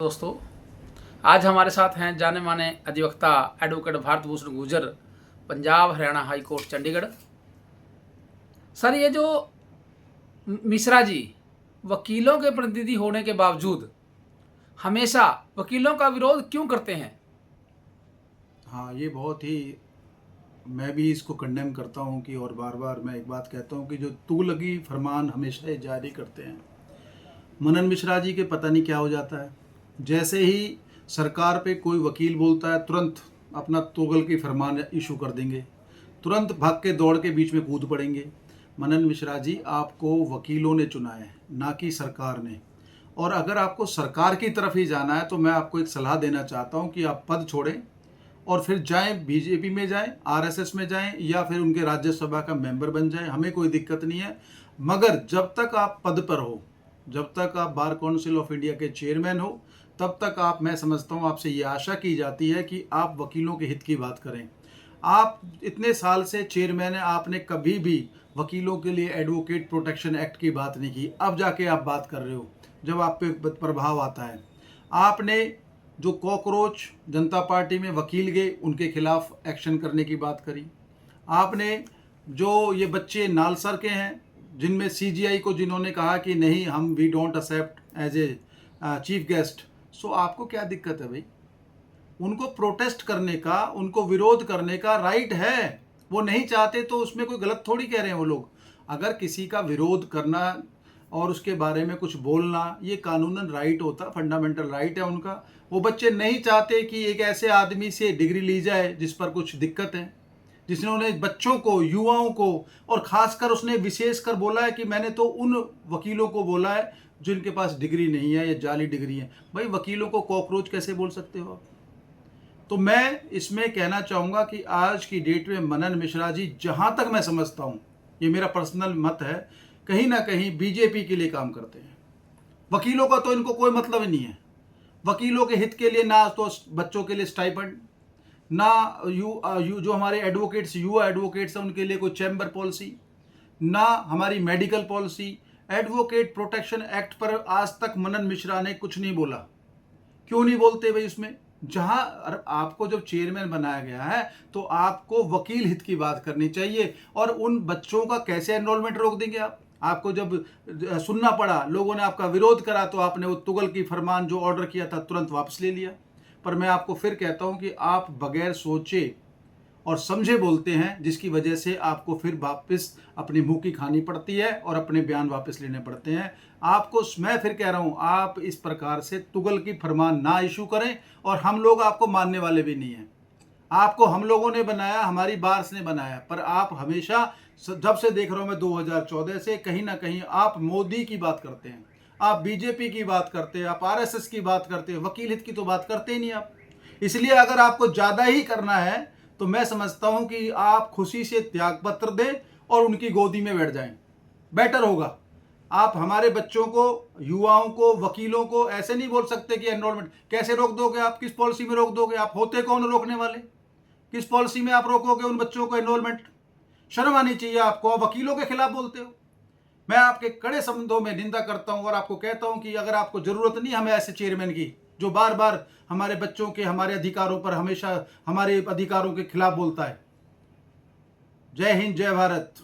दोस्तों, आज हमारे साथ हैं जाने माने अधिवक्ता advocate Bharat Bhushan Gurjar, Punjab Haryana high court Chandigarh. Sir, ये जो मिश्रा जी वकीलों के प्रतिनिधि होने के बावजूद हमेशा वकीलों का विरोध क्यों करते हैं? हाँ, ये बहुत ही मैं भी इसको कंडेम करता हूँ कि और बार बार मैं एक बात कहता हूँ कि जो तुगलकी फरमान हमेशा ये जारी करते हैं। मनन मिश्रा जी के पता नहीं क्या हो जाता है, जैसे ही सरकार पे कोई वकील बोलता है तुरंत अपना तुगलकी फरमान इशू कर देंगे, तुरंत भाग के दौड़ के बीच में कूद पड़ेंगे। मनन मिश्रा जी, आपको वकीलों ने चुना है, ना कि सरकार ने। और अगर आपको सरकार की तरफ ही जाना है तो मैं आपको एक सलाह देना चाहता हूँ कि आप पद छोड़ें और फिर जाएं, बीजेपी में जाएं, आरएसएस में जाएं, या फिर उनके राज्यसभा का मेंबर बन जाएं। हमें कोई दिक्कत नहीं है, मगर जब तक आप पद पर हो, जब तक आप बार काउंसिल ऑफ इंडिया के चेयरमैन हो, तब तक मैं समझता हूं आपसे ये आशा की जाती है कि आप वकीलों के हित की बात करें। आप इतने साल से चेयरमैन हैं, आपने कभी भी वकीलों के लिए एडवोकेट प्रोटेक्शन एक्ट की बात नहीं की। अब जाके आप बात कर रहे हो जब आप पे प्रभाव आता है। आपने जो कॉकरोच जनता पार्टी में वकील गए उनके खिलाफ एक्शन करने की बात करी। आपने जो ये बच्चे नालसर के हैं जिनमें सीजीआई को जिन्होंने कहा कि नहीं, हम we don't accept as a chief guest, so आपको क्या दिक्कत है भाई? उनको प्रोटेस्ट करने का, उनको विरोध करने का राइट है। वो नहीं चाहते तो उसमें कोई गलत थोड़ी कह रहे हैं वो लोग। अगर किसी का विरोध करना और उसके बारे में कुछ बोलना, ये कानूनन राइट होता, फंडामेंटल राइट है उनका। वो बच्चे नहीं चाहते कि एक ऐसे आदमी से डिग्री ली जाए जिस पर कुछ दिक्कत है, जिन्होंने बच्चों को, युवाओं को, और खासकर उसने विशेषकर बोला है कि मैंने तो उन वकीलों को बोला है जिनके पास डिग्री नहीं है या जाली डिग्री है। भाई, वकीलों को कॉकरोच कैसे बोल सकते हो आप? तो मैं इसमें कहना चाहूँगा कि आज की डेट में मनन मिश्रा जी, जहाँ तक मैं समझता हूँ, ये मेरा पर्सनल मत है, कहीं ना कहीं बीजेपी के लिए काम करते हैं। वकीलों का तो इनको कोई मतलब नहीं है। वकीलों के हित के लिए ना तो बच्चों के लिए स्टाइपेंड, ना यू जो हमारे एडवोकेट्स, युवा एडवोकेट्स हैं उनके लिए कोई चैम्बर पॉलिसी, ना हमारी medical policy. Advocate protection act पर आज तक मनन मिश्रा ने कुछ नहीं बोला। क्यों नहीं बोलते भाई? उसमें जहां आपको जब चेयरमैन बनाया गया है तो आपको वकील हित की बात करनी चाहिए। और उन बच्चों का कैसे एनरोलमेंट रोक देंगे आप? आपको जब सुनना पड़ा, लोगों ने आपका विरोध करा, तो आपने वो तुगलकी फरमान जो ऑर्डर किया था तुरंत वापस ले लिया। पर मैं आपको फिर कहता हूं कि आप बगैर सोचे और समझे बोलते हैं, जिसकी वजह से आपको फिर वापस अपनी मुंह की खानी पड़ती है और अपने बयान वापस लेने पड़ते हैं। आपको मैं फिर कह रहा हूं, आप इस प्रकार से तुगलकी फरमान ना इशू करें, और हम लोग आपको मानने वाले भी नहीं हैं। आपको हम लोगों ने बनाया, हमारी बार्स ने बनाया, पर आप हमेशा, जब से देख रहा हूं मैं 2014 से, कहीं ना कहीं आप मोदी की बात करते हैं, आप बीजेपी की बात करते हैं, आप आरएसएस की बात करते हैं, वकील हित की तो बात करते ही नहीं आप। इसलिए अगर आपको ज़्यादा ही करना है तो मैं समझता हूं कि आप खुशी से त्याग पत्र दें और उनकी गोदी में बैठ जाएं, बेटर होगा। आप हमारे बच्चों को, युवाओं को, वकीलों को ऐसे नहीं बोल सकते कि एनरोलमेंट कैसे रोक दोगे आप? किस पॉलिसी में रोक दोगे आप? होते कौन रोकने वाले? किस पॉलिसी में आप रोकोगे उन बच्चों को एनरोलमेंट? शर्म आनी चाहिए आपको। आप वकीलों के खिलाफ बोलते हो। मैं आपके कड़े शब्दों में निंदा करता हूं और आपको कहता हूं कि अगर आपको जरूरत नहीं हमें ऐसे चेयरमैन की जो बार बार हमारे बच्चों के, हमारे अधिकारों पर, हमेशा हमारे अधिकारों के खिलाफ बोलता है। जय हिंद, जय भारत।